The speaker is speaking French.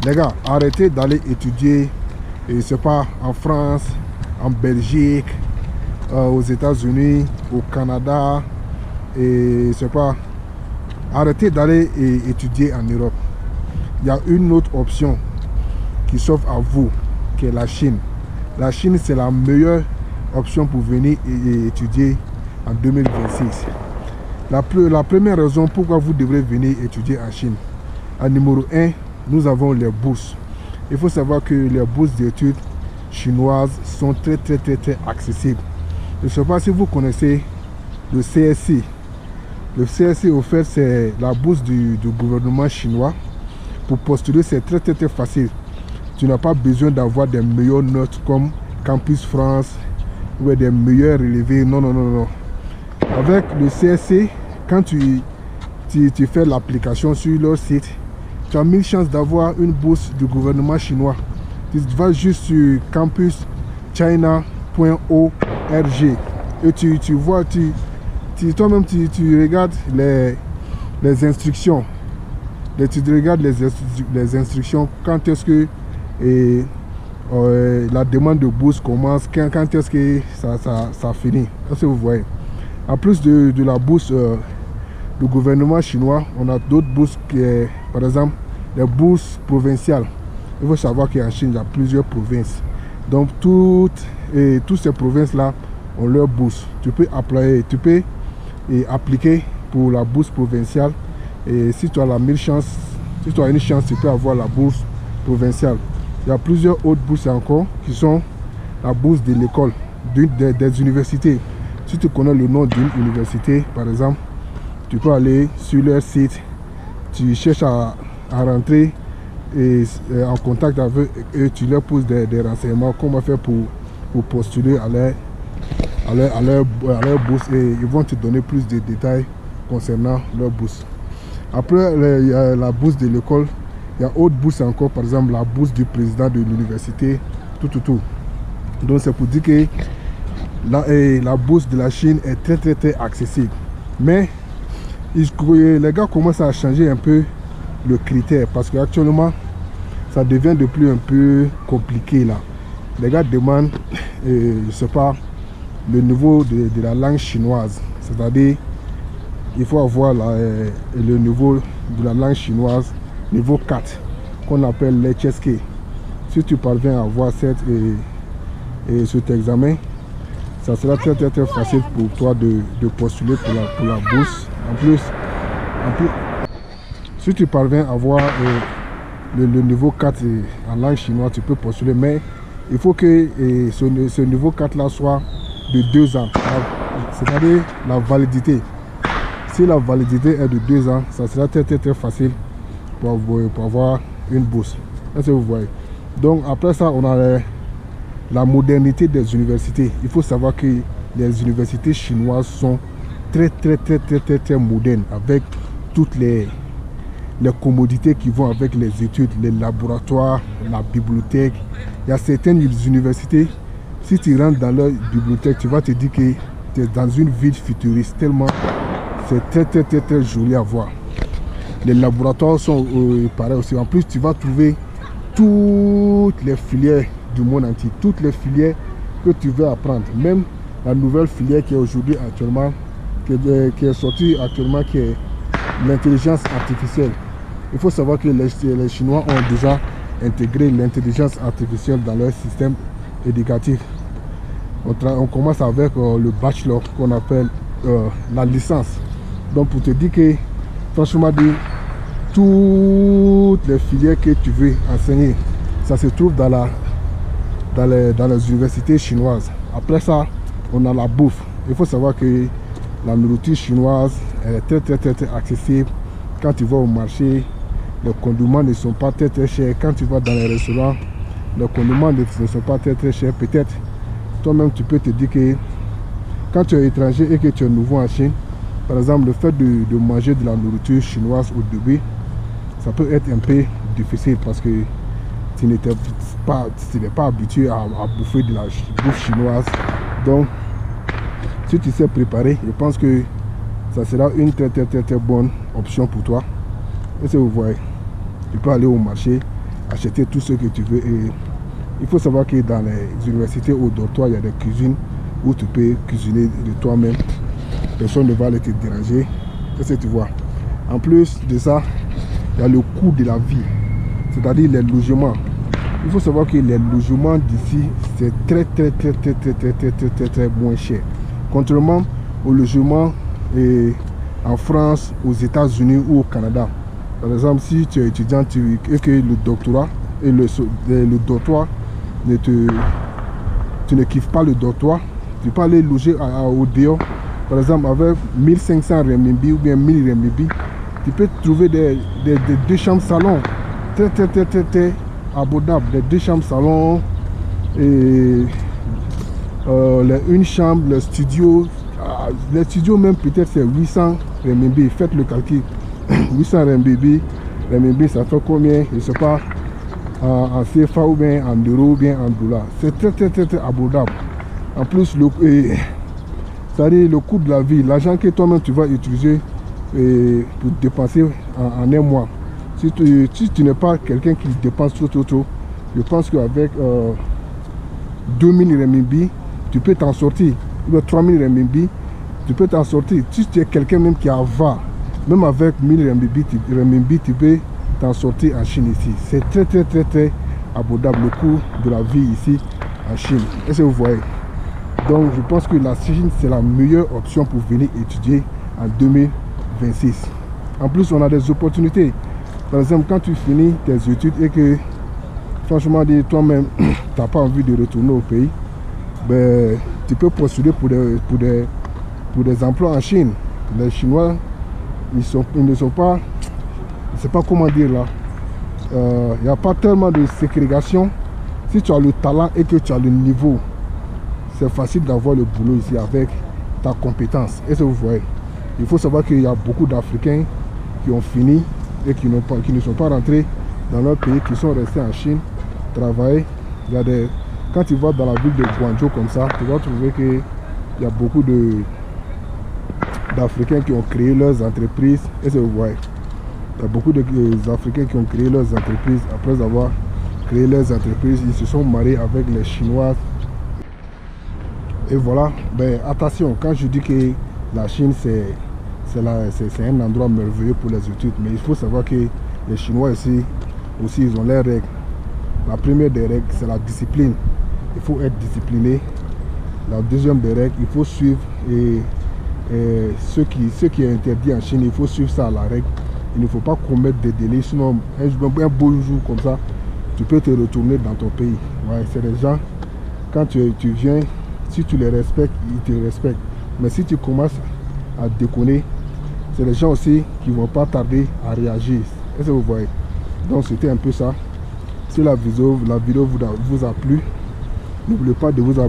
Les gars, arrêtez d'aller étudier, et c'est pas en France, en Belgique, aux États-Unis, au Canada, et c'est pas. Arrêtez d'aller étudier en Europe. Il y a une autre option qui s'offre à vous, qui est la Chine. La Chine, c'est la meilleure option pour venir étudier en 2026. La première raison pourquoi vous devrez venir étudier en Chine. En numéro 1, nous avons les bourses. Il faut savoir que les bourses d'études chinoises sont très accessibles. Je ne sais pas si vous connaissez le CSC. Le CSC, au fait, c'est la bourse du gouvernement chinois. Pour postuler, c'est très facile. Tu n'as pas besoin d'avoir des meilleures notes comme Campus France ou des meilleurs relevés. Non. Avec le CSC, quand tu fais l'application sur leur site, tu as 1000 chances d'avoir une bourse du gouvernement chinois. Tu vas juste sur campuschina.org et tu vois, toi-même tu regardes les instructions. Tu regardes les instructions, quand est-ce que la demande de bourse commence, quand est-ce que ça finit. Est-ce que vous voyez? En plus de la bourse du gouvernement chinois, on a d'autres bourses, par exemple les bourses provinciales. Il faut savoir qu'en Chine, il y a plusieurs provinces. Donc toutes ces provinces-là ont leur bourse. Tu peux appliquer pour la bourse provinciale. Et si tu as une chance, tu peux avoir la bourse provinciale. Il y a plusieurs autres bourses encore qui sont la bourse de l'école, des universités. Si tu connais le nom d'une université, par exemple, tu peux aller sur leur site, tu cherches à rentrer en contact avec eux et tu leur poses des renseignements, comment faire pour postuler à leur bourse, et ils vont te donner plus de détails concernant leur bourse. Après, il y a la bourse de l'école. Il y a autre bourse encore, par exemple la bourse du président de l'université, tout. Donc c'est pour dire que la bourse de la Chine est très accessible. Mais les gars commencent à changer un peu le critère, parce qu'actuellement ça devient de plus un peu compliqué là. Les gars demandent, je sais pas, le niveau de la langue chinoise, c'est-à-dire il faut avoir le niveau de la langue chinoise, niveau 4, qu'on appelle l'HSK. Si tu parviens à avoir cet examen, ça sera très facile pour toi de postuler pour la bourse. En plus, si tu parviens à avoir le niveau 4 en langue chinoise, tu peux postuler, mais il faut que ce niveau 4 là soit de 2 ans, c'est-à-dire la validité. Si la validité est de 2 ans, ça sera très facile pour avoir une bourse. Est-ce que vous voyez? Donc après ça, on a la modernité des universités. Il faut savoir que les universités chinoises sont très modernes, avec toutes les commodités qui vont avec les études, les laboratoires, la bibliothèque. Il y a certaines universités, si tu rentres dans leur bibliothèque, tu vas te dire que tu es dans une ville futuriste, tellement c'est très joli à voir. Les laboratoires sont pareils aussi. En plus, tu vas trouver toutes les filières du monde entier, toutes les filières que tu veux apprendre. Même la nouvelle filière qui est aujourd'hui actuellement, qui est sortie actuellement, qui est l'intelligence artificielle. Il faut savoir que les Chinois ont déjà intégré l'intelligence artificielle dans leur système éducatif. On commence avec le bachelor, qu'on appelle la licence. Donc pour te dire que, franchement, toutes les filières que tu veux enseigner, ça se trouve dans les universités chinoises. Après ça, on a la bouffe. Il faut savoir que la nourriture chinoise est très accessible. Quand tu vas au marché, les condiments ne sont pas très chers. Quand tu vas dans les restaurants, les condiments ne sont pas très chers. Peut-être toi-même tu peux te dire que quand tu es étranger et que tu es nouveau en Chine, par exemple, le fait de manger de la nourriture chinoise au début, ça peut être un peu difficile parce que tu n'es pas habitué à bouffer de la bouffe chinoise. Donc, si tu sais préparer, je pense que ça sera une très bonne option pour toi. Et si vous voyez, tu peux aller au marché, acheter tout ce que tu veux. Et il faut savoir que dans les universités au dortoir, il y a des cuisines où tu peux cuisiner de toi-même. Personne ne va aller te déranger. Qu'est-ce que tu vois? En plus de ça, il y a le coût de la vie, c'est-à-dire les logements. Il faut savoir que les logements d'ici, c'est très moins cher. Contrairement aux logements en France, aux États-Unis ou au Canada. Par exemple, si tu es étudiant et que le doctorat et le dortoir, tu ne kiffes pas le dortoir, tu peux aller loger au dehors. Par exemple, avec 1500 renminbi ou bien 1000 renminbi, tu peux trouver des 2 chambres salon très abordables, des 2 chambres salon et une chambre, le studio. Les studios même peut-être c'est 800 renminbi, faites le calcul. 800 renminbi, ça fait combien? Je ne sais pas, en CFA ou bien en euros ou bien en dollars. C'est très abordable. En plus, c'est-à-dire le coût de la vie, l'argent que toi-même tu vas utiliser pour dépenser en un mois. Si tu n'es pas quelqu'un qui dépense trop, je pense qu'avec 2000 renminbi, tu peux t'en sortir. 3000 renminbi, tu peux t'en sortir. Si tu es quelqu'un même qui va, même avec 1000 renminbi, tu peux t'en sortir en Chine ici. C'est très abordable le coût de la vie ici en Chine. Est-ce que vous voyez? Donc je pense que la Chine c'est la meilleure option pour venir étudier en 2026. En plus on a des opportunités. Par exemple quand tu finis tes études et que franchement toi-même tu n'as pas envie de retourner au pays, ben, tu peux postuler pour des emplois en Chine. Les Chinois ils ne sont pas, je ne sais pas comment dire là, il n'y a pas tellement de ségrégation. Si tu as le talent et que tu as le niveau, c'est facile d'avoir le boulot ici avec ta compétence. Est-ce que vous voyez? Il faut savoir qu'il y a beaucoup d'Africains qui ont fini et qui ne sont pas rentrés dans leur pays, qui sont restés en Chine, travailler. Quand tu vas dans la ville de Guangzhou comme ça, tu vas trouver qu'il y a beaucoup d'Africains qui ont créé leurs entreprises. Est-ce que vous voyez? Il y a beaucoup d'Africains qui ont créé leurs entreprises. Après avoir créé leurs entreprises, ils se sont mariés avec les Chinois. Et voilà, ben, attention, quand je dis que la Chine c'est un endroit merveilleux pour les études, mais il faut savoir que les Chinois ici aussi ils ont leurs règles. La première des règles c'est la discipline, il faut être discipliné. La deuxième des règles, il faut suivre ce qui est interdit en Chine, il faut suivre ça à la règle. Il ne faut pas commettre des délits, sinon un beau jour comme ça, tu peux te retourner dans ton pays. Ouais, c'est des gens, quand tu viens, si tu les respectes, ils te respectent. Mais si tu commences à déconner, c'est les gens aussi qui ne vont pas tarder à réagir. Est-ce que vous voyez? Donc c'était un peu ça. Si la vidéo vous a plu, n'oubliez pas de vous abonner.